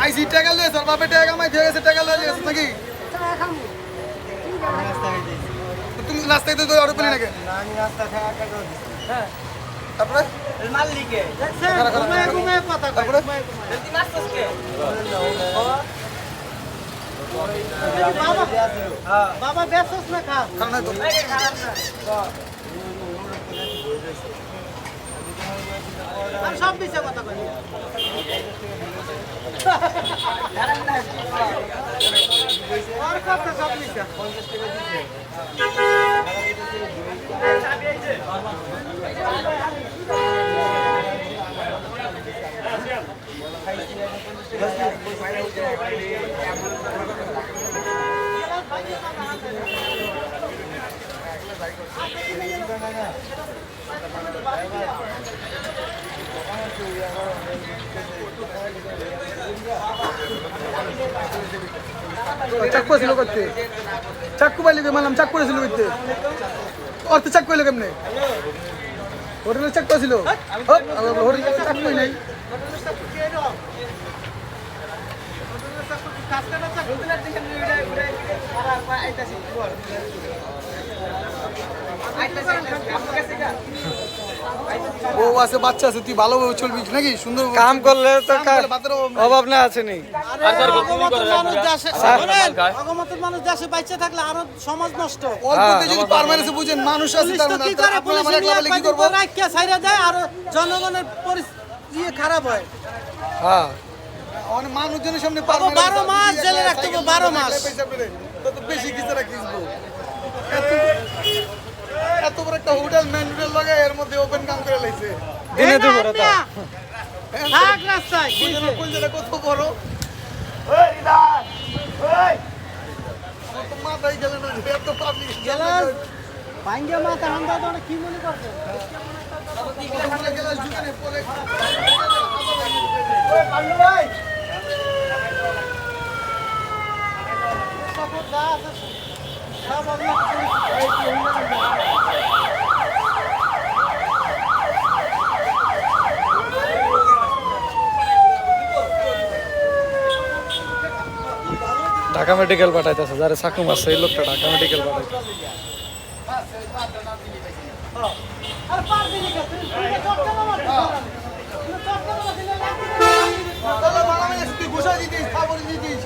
আইসি টাকা লয়ে স্যার বাপে টাকা কামাই দিয়ে গেছে টাকা লয়ে গেছে নাকি তুমি রাস্তায় তো অটো পেলি নাকি আমি রাস্তা থেকে টাকা হ্যাঁ তারপরে মালিকে ঘুমায় ঘুমায় কথা কয় তারপরে জলদি মারছস কে বাবা বেসস না খা খারাপ না তো খারাপ না আর সব মিছে কথা কই খারাপ না আর কথা সব মিছে 50 টাকা দিছে চাকু ছিল করতে চাকু পাইলে মানলাম চাকু করেছিল করতে অর্থ চাকু পাইলে কেমনে হোটেলের চাকু ছিল হোটেলের চাকু নাই ও আছে বাচ্চা আছে তুই ভালোভাবে চলবি নাকি সুন্দর কাম করলে তো ভাতের অভাব না আছে নি অগমতের মানুষ দেশে বাইচে থাকলে আরো সমাজ নষ্ট অল্পতে যদি পারমানেন্স বুঝেন মানুষ আছে তার পুলিশ তো কি করে পুলিশ কি করবো রাখিয়া ছাইরা দেয় আর জনগণের পরিস্থিতি খারাপ হয় হ্যাঁ অনেক মানুষজনের সামনে 12 মাস জেলে রাখতে হবে 12 মাস তো বেশি কিছু রাখিস এত বড় একটা হোটেল মেন হোটেল লাগে এর মধ্যে ওপেন কাম করে লাইছে দিনে দুপুরে তো থাক রাস্তায় কলজাটা কত বড় ওই রিদান ওই কত মাথায় গেল না যে এত পাবলিক গেলাস ভাঙ্গা মাথা হামদা তো কি মনে করছে গেলাস ঢুকে পরে ওই পাল্লু ভাই সব দা আছে সব আমরা ঢাকা মেডিকেল পাঠাইতেছে যারা চাকু মারছে এই লোকটা ঢাকা মেডিকেল পাঠাইতেছে আর পার দিলি কে তুই চটকা মারছিস তাহলে মালামে তুই ঘুষা দিতিস খাবার দিতিস